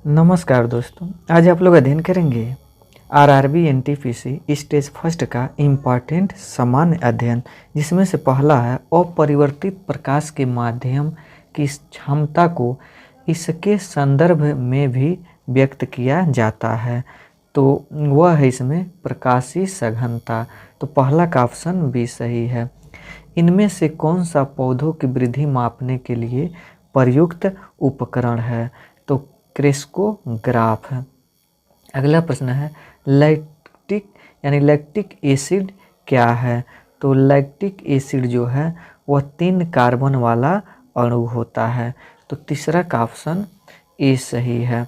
नमस्कार दोस्तों, आज आप लोग अध्ययन करेंगे आरआरबी एनटीपीसी स्टेज फर्स्ट का इम्पॉर्टेंट सामान्य अध्ययन, जिसमें से पहला है अपरिवर्तित प्रकाश के माध्यम की क्षमता को इसके संदर्भ में भी व्यक्त किया जाता है। तो वह है इसमें प्रकाशीय सघनता। तो पहला का ऑप्शन बी सही है। इनमें से कौन सा पौधों की वृद्धि मापने के लिए प्रयुक्त उपकरण है? तो क्रेस्कोग्राफ है। अगला प्रश्न है लैक्टिक एसिड क्या है? तो लैक्टिक एसिड जो है वह 3 कार्बन वाला अणु होता है। तो तीसरा का ऑप्शन ए सही है।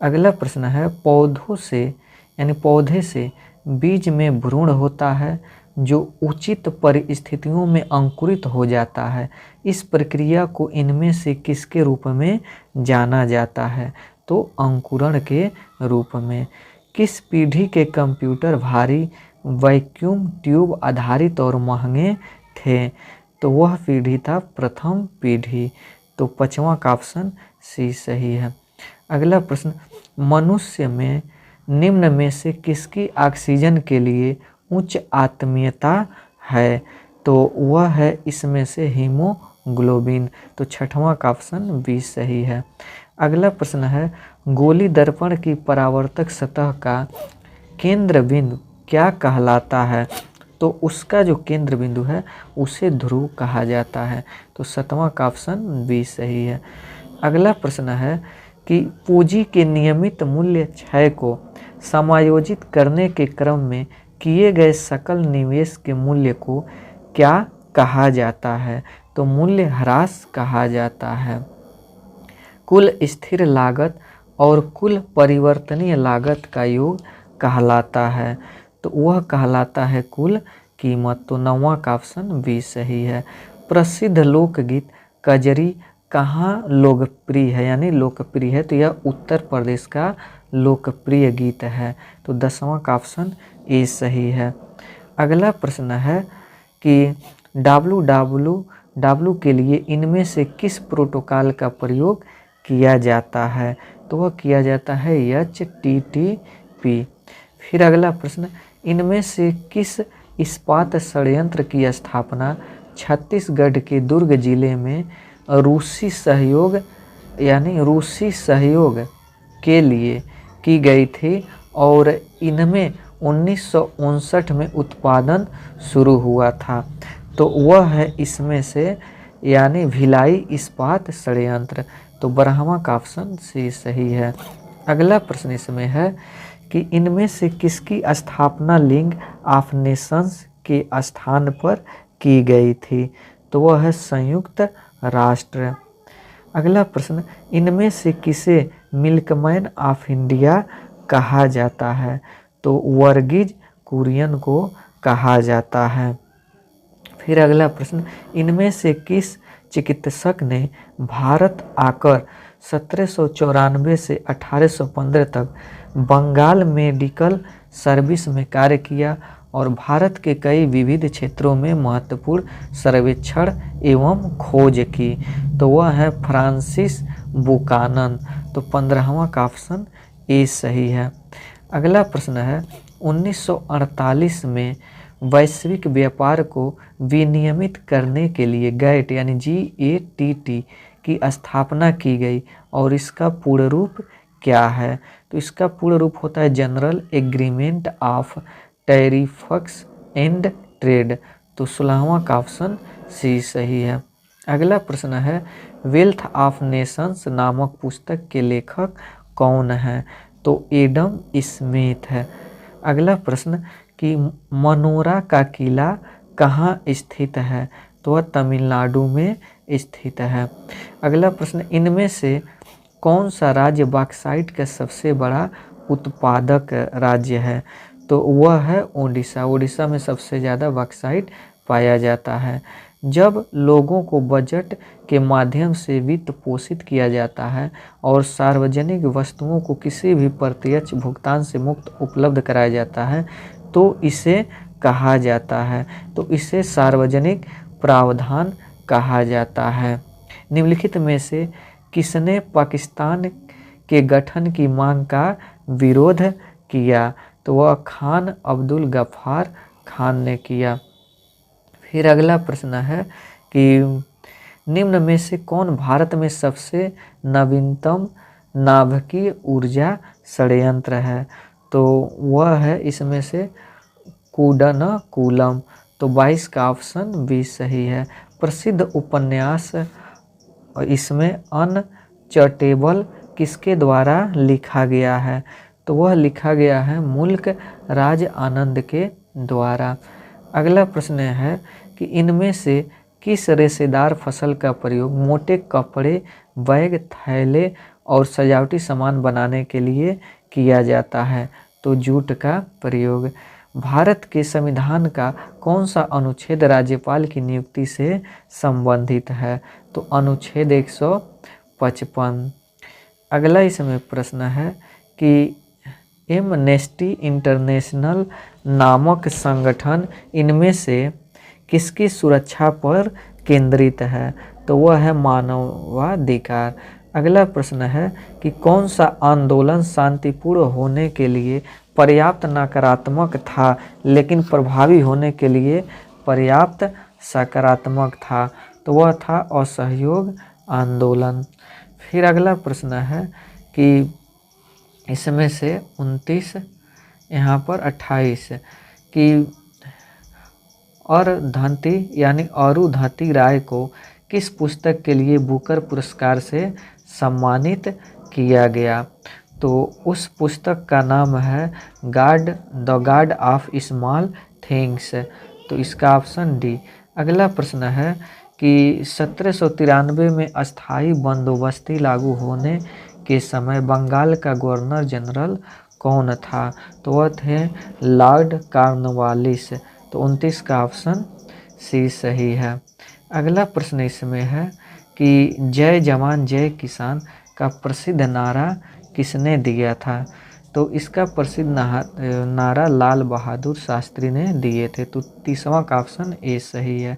अगला प्रश्न है पौधे से बीज में भ्रूण होता है जो उचित परिस्थितियों में अंकुरित हो जाता है। इस प्रक्रिया को इनमें से किसके रूप में जाना जाता है? तो अंकुरण के रूप में। किस पीढ़ी के कंप्यूटर भारी वैक्यूम ट्यूब आधारित और महंगे थे? तो वह पीढ़ी था प्रथम पीढ़ी। तो पांचवा का ऑप्शन सी सही है। अगला प्रश्न मनुष्य में निम्न में से किसकी ऑक्सीजन के लिए उच्च आत्मीयता है? तो वह है इसमें से हीमोग्लोबिन। तो छठवां का ऑप्शन बी सही है। अगला प्रश्न है गोली दर्पण की परावर्तक सतह का केंद्र बिंदु क्या कहलाता है? तो उसका जो केंद्र बिंदु है उसे ध्रुव कहा जाता है। तो सातवां का ऑप्शन बी सही है। अगला प्रश्न है कि पूंजी के नियमित मूल्य क्षय को समायोजित करने के क्रम में किए गए सकल निवेश के मूल्य को क्या कहा जाता है? तो मूल्य ह्रास कहा जाता है। कुल स्थिर लागत और कुल परिवर्तनीय लागत का योग कहलाता है। तो वह कहलाता है कुल कीमत। तो नौवां का ऑप्शन बी सही है। प्रसिद्ध लोकगीत कजरी कहाँ लोकप्रिय है, यानी लोकप्रिय है? तो यह उत्तर प्रदेश का लोकप्रिय गीत है। तो 10वां का ऑप्शन ए सही है। अगला प्रश्न है कि www के लिए इनमें से किस प्रोटोकॉल का प्रयोग किया जाता है? तो वह किया जाता है HTTP। फिर अगला प्रश्न इनमें से किस इस्पात संयंत्र की स्थापना छत्तीसगढ़ के दुर्ग जिले में रूसी सहयोग के लिए की गई थी और इनमें 1959 में उत्पादन शुरू हुआ था? तो वह है इसमें से यानी भिलाई इस्पात संयंत्र। तो 12वां का ऑप्शन सी सही है। अगला प्रश्न इसमें है कि इनमें से किसकी स्थापना लीग ऑफ नेशंस के स्थान पर की गई थी? तो वह है संयुक्त राष्ट्र। अगला प्रश्न इनमें से किसे मिल्कमैन ऑफ इंडिया कहा जाता है? तो वर्गीज कुरियन को कहा जाता है। फिर अगला प्रश्न इनमें से किस चिकित्सक ने भारत आकर 1794 से 1815 तक बंगाल मेडिकल सर्विस में कार्य किया और भारत के कई विविध क्षेत्रों में महत्वपूर्ण सर्वेक्षण एवं खोज की? तो वह है फ्रांसिस बुकानन। तो 15वां का ऑप्शन ए सही है। अगला प्रश्न है 1948 में वैश्विक व्यापार को विनियमित करने के लिए गैट यानी GATT की स्थापना की गई और इसका पूर्ण रूप क्या है? तो इसका पूर्ण रूप होता है general agreement of tariffs and trade. तो 16वां का ऑप्शन सी सही है। अगला प्रश्न है वेल्थ ऑफ नेशंस नामक पुस्तक के लेखक कौन है? तो एडम स्मिथ है। अगला प्रश्न कि मनोरा का किला कहाँ स्थित है? तो वह तमिलनाडु में स्थित है। अगला प्रश्न इनमें से कौन सा राज्य बॉक्साइट का सबसे बड़ा उत्पादक राज्य है? तो वह है ओडिशा। ओडिशा में सबसे ज़्यादा बॉक्साइट पाया जाता है। जब लोगों को बजट के माध्यम से वित्त पोषित किया जाता है और सार्वजनिक वस्तुओं को किसी भी प्रत्यक्ष भुगतान से मुक्त उपलब्ध कराया जाता है तो इसे कहा जाता है? तो इसे सार्वजनिक प्रावधान कहा जाता है। निम्नलिखित में से किसने पाकिस्तान के गठन की मांग का विरोध किया? तो वह खान अब्दुल गफ्फार खान ने किया। फिर अगला प्रश्न है कि निम्न में से कौन भारत में सबसे नवीनतम नाभिकीय ऊर्जा संयंत्र है? तो वह है इसमें से कूडनकुलम। तो 22 का ऑप्शन बी सही है। प्रसिद्ध उपन्यास इसमें अनचटेबल किसके द्वारा लिखा गया है? तो वह लिखा गया है मुल्क राज आनंद के द्वारा। अगला प्रश्न है कि इनमें से किस रेशेदार फसल का प्रयोग मोटे कपड़े, बैग, थैले और सजावटी सामान बनाने के लिए किया जाता है? तो जूट का प्रयोग। भारत के संविधान का कौन सा अनुच्छेद राज्यपाल की नियुक्ति से संबंधित है? तो अनुच्छेद 155। अगला इसमें प्रश्न है कि एमनेस्टी इंटरनेशनल नामक संगठन इनमें से किसकी सुरक्षा पर केंद्रित है? तो वह है मानवाधिकार। अगला प्रश्न है कि कौन सा आंदोलन शांतिपूर्ण होने के लिए पर्याप्त नकारात्मक था लेकिन प्रभावी होने के लिए पर्याप्त सकारात्मक था? तो वह था असहयोग आंदोलन। फिर अगला प्रश्न है कि इसमें से 29 यहाँ पर 28 कि अरुंधति यानी अरुंधति राय को किस पुस्तक के लिए बुकर पुरस्कार से सम्मानित किया गया? तो उस पुस्तक का नाम है the God of small things. तो इसका ऑप्शन डी। अगला प्रश्न है कि 1793 में अस्थाई बंदोबस्ती लागू होने के समय बंगाल का गवर्नर जनरल कौन था? तो वह थे लॉर्ड कॉर्नवालिस। तो 29 का ऑप्शन सी सही है। अगला प्रश्न इसमें है कि जय जवान जय किसान का प्रसिद्ध नारा किसने दिया था? तो इसका प्रसिद्ध नारा लाल बहादुर शास्त्री ने दिए थे। तो 30वां का ऑप्शन ए सही है।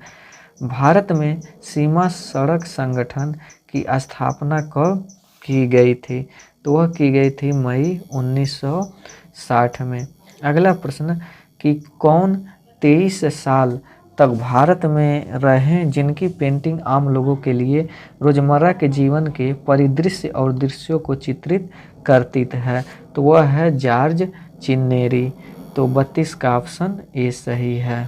भारत में सीमा सड़क संगठन की स्थापना कब की गई थी? तो वह की गई थी मई 1960 में। अगला प्रश्न कि कौन 23 साल तक भारत में रहे जिनकी पेंटिंग आम लोगों के लिए रोजमर्रा के जीवन के परिदृश्य और दृश्यों को चित्रित करती है? तो वह है जॉर्ज चिन्नेरी। तो 32 का ऑप्शन ए सही है।